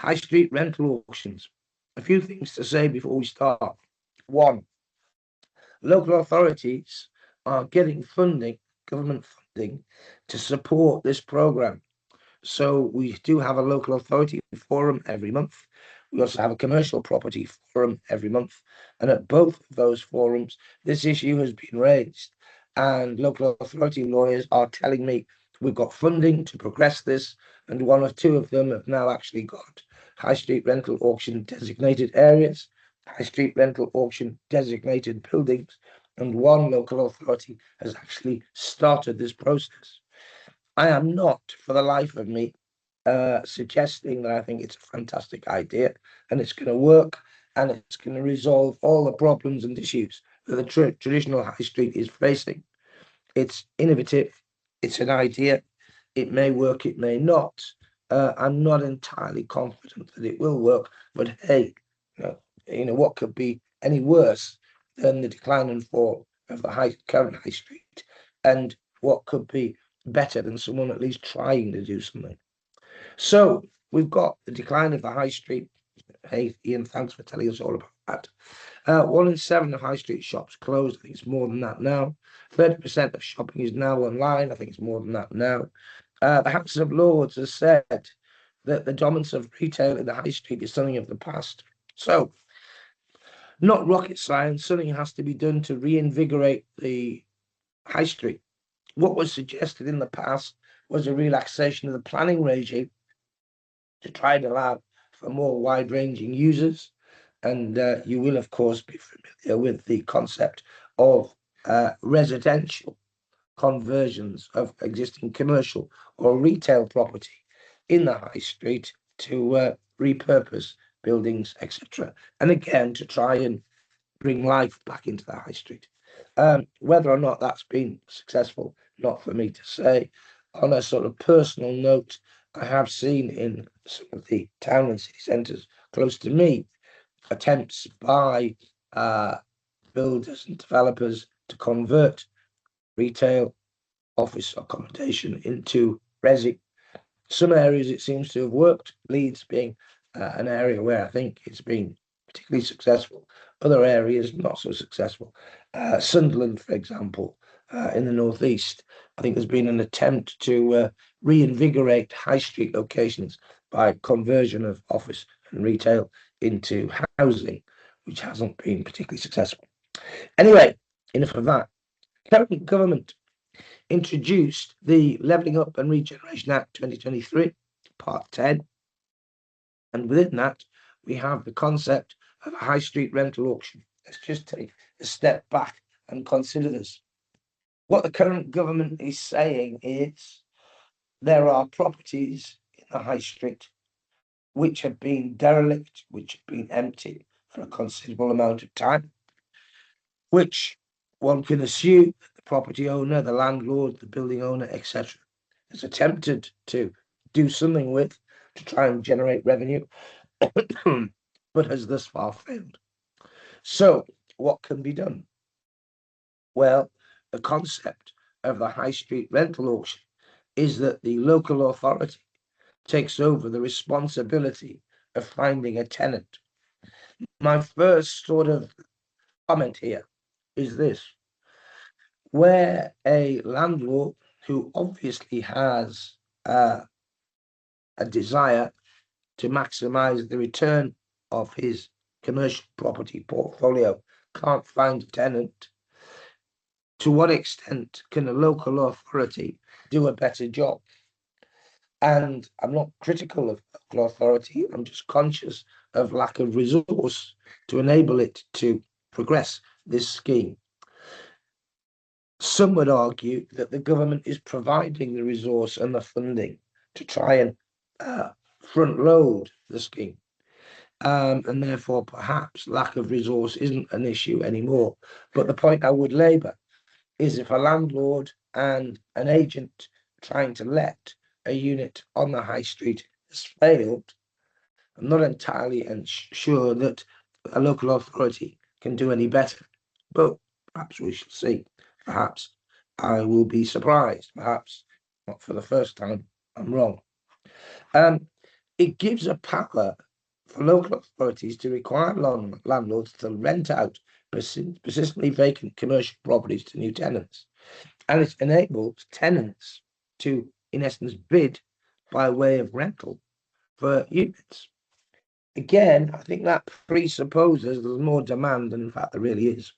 high street rental auctions. A few things to say before we start. One, local authorities are getting funding, government funding, to support this program. So we do have a local authority forum every month. We also have a commercial property forum every month. And at both of those forums, this issue has been raised. And local authority lawyers are telling me we've got funding to progress this. And one or two of them have now actually got high street rental auction designated areas, high street rental auction designated buildings. And one local authority has actually started this process. I am not, for the life of me, suggesting that I think it's a fantastic idea and it's going to work and it's going to resolve all the problems and issues that the traditional high street is facing. It's innovative, it's an idea, it may work, it may not. I'm not entirely confident that it will work, but hey, what could be any worse than the decline and fall of the current high street, and what could be better than someone at least trying to do something. So we've got the decline of the high street. Hey, Ian, thanks for telling us all about that. 1 in 7 of high street shops closed. I think it's more than that now. 30% of shopping is now online. I think it's more than that now. The House of Lords has said that the dominance of retail in the high street is something of the past. So, not rocket science. Something has to be done to reinvigorate the high street. What was suggested in the past was a relaxation of the planning regime to try and allow for more wide-ranging users. And you will, of course, be familiar with the concept of residential conversions of existing commercial or retail property in the high street to repurpose buildings, etc. And again, to try and bring life back into the high street. Whether or not that's been successful, not for me to say. On a sort of personal note, I have seen in some of the town and city centres close to me attempts by builders and developers to convert retail office accommodation into resi. Some areas it seems to have worked, Leeds being an area where I think it's been particularly successful. Other areas not so successful. Sunderland, for example, in the northeast, I think there's been an attempt to reinvigorate high street locations by conversion of office and retail into housing, which hasn't been particularly successful. Anyway, enough of that. Current government introduced the Levelling Up and Regeneration Act 2023, Part 10. And within that, we have the concept of a high street rental auction. Let's just take a step back and consider this. What the current government is saying is there are properties in the high street which have been derelict, which have been empty for a considerable amount of time, which one can assume the property owner, the landlord, the building owner, etc., has attempted to do something with to try and generate revenue, but has thus far failed. So, what can be done? Well, the concept of the high street rental auction is that the local authority takes over the responsibility of finding a tenant. My first sort of comment here is this: where a landlord who obviously has a desire to maximize the return of his commercial property portfolio can't find a tenant, to what extent can a local authority do a better job? And I'm not critical of local authority, I'm just conscious of lack of resource to enable it to progress this scheme. Some would argue that the government is providing the resource and the funding to try and front load the scheme. And therefore, perhaps lack of resource isn't an issue anymore. But the point I would labour is if a landlord and an agent trying to let a unit on the high street has failed, I'm not entirely sure that a local authority can do any better. But perhaps we shall see. Perhaps I will be surprised. Perhaps not for the first time I'm wrong. it gives a power for local authorities to require landlords to rent out persistently vacant commercial properties to new tenants. And it enables tenants to, in essence, bid by way of rental for units. Again, I think that presupposes there's more demand than in fact there really is.